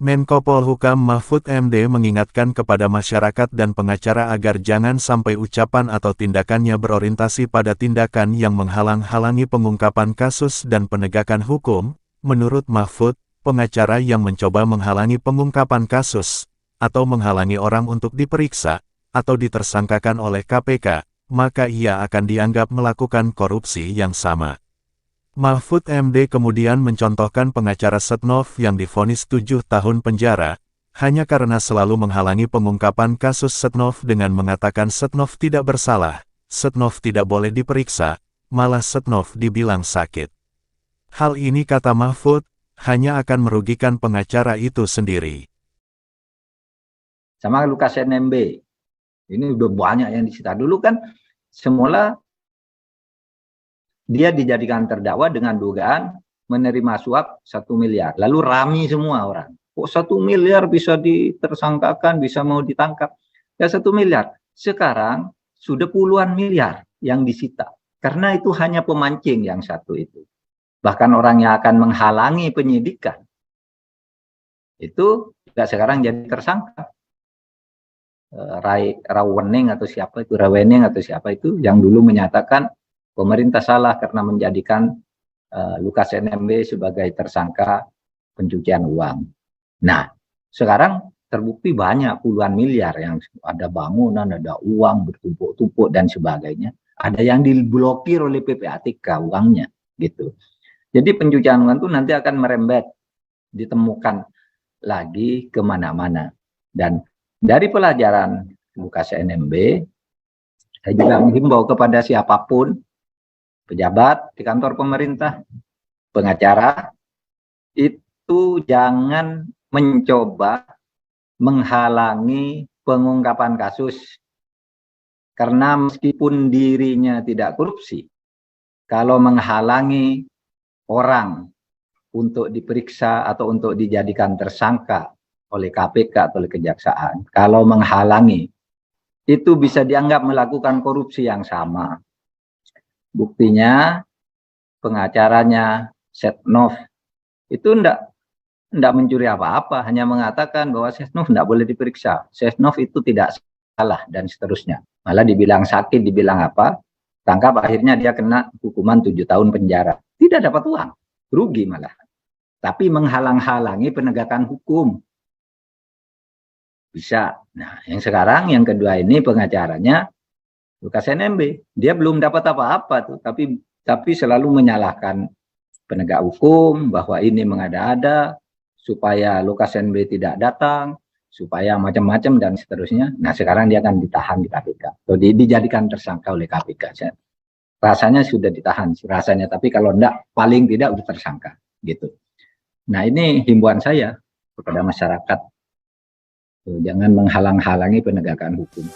Menko Polhukam Mahfud MD mengingatkan kepada masyarakat dan pengacara agar jangan sampai ucapan atau tindakannya berorientasi pada tindakan yang menghalang-halangi pengungkapan kasus dan penegakan hukum. Menurut Mahfud, pengacara yang mencoba menghalangi pengungkapan kasus, atau menghalangi orang untuk diperiksa, atau ditersangkakan oleh KPK, maka ia akan dianggap melakukan korupsi yang sama. Mahfud MD kemudian mencontohkan pengacara Setnov yang divonis 7 tahun penjara, hanya karena selalu menghalangi pengungkapan kasus Setnov dengan mengatakan Setnov tidak bersalah, Setnov tidak boleh diperiksa, malah Setnov dibilang sakit. Hal ini kata Mahfud, hanya akan merugikan pengacara itu sendiri. Sama Lukas NMB, ini udah banyak yang disita. Dulu kan semula dia dijadikan terdakwa dengan dugaan menerima suap 1 miliar. Lalu rame semua orang. Kok 1 miliar bisa ditersangkakan, bisa mau ditangkap? Ya 1 miliar. Sekarang sudah puluhan miliar yang disita. Karena itu hanya pemancing yang satu itu. Bahkan orang yang akan menghalangi penyidikan. Itu juga sekarang jadi tersangka. Rawening atau siapa itu, Rawening atau siapa itu yang dulu menyatakan pemerintah salah karena menjadikan Lukas NMB sebagai tersangka pencucian uang. Nah, sekarang terbukti banyak puluhan miliar yang ada bangunan, ada uang bertumpuk-tumpuk dan sebagainya. Ada yang diblokir oleh PPATK uangnya, gitu. Jadi pencucian uang itu nanti akan merembet, ditemukan lagi kemana-mana. Dan dari pelajaran Lukas NMB, saya juga menghimbau kepada siapapun, pejabat di kantor pemerintah, pengacara, itu jangan mencoba menghalangi pengungkapan kasus. Karena meskipun dirinya tidak korupsi, kalau menghalangi orang untuk diperiksa atau untuk dijadikan tersangka oleh KPK atau oleh kejaksaan, kalau menghalangi, itu bisa dianggap melakukan korupsi yang sama. Buktinya pengacaranya Setnov itu enggak mencuri apa-apa, hanya mengatakan bahwa Setnov enggak boleh diperiksa, Setnov itu tidak salah dan seterusnya. Malah dibilang sakit, dibilang apa, tangkap, akhirnya dia kena hukuman 7 tahun penjara. Tidak dapat uang, rugi malah. Tapi menghalang-halangi penegakan hukum. Bisa. Nah, yang sekarang yang kedua ini pengacaranya Lukas NMB, dia belum dapat apa-apa tuh, tapi selalu menyalahkan penegak hukum bahwa ini mengada-ada supaya Lukas NMB tidak datang, supaya macam-macam dan seterusnya. Nah, sekarang dia akan ditahan di KPK atau dijadikan tersangka oleh KPK. Rasanya sudah ditahan, rasanya, tapi kalau enggak paling tidak sudah tersangka, gitu. Nah, ini himbauan saya kepada masyarakat. Jangan menghalang-halangi penegakan hukum.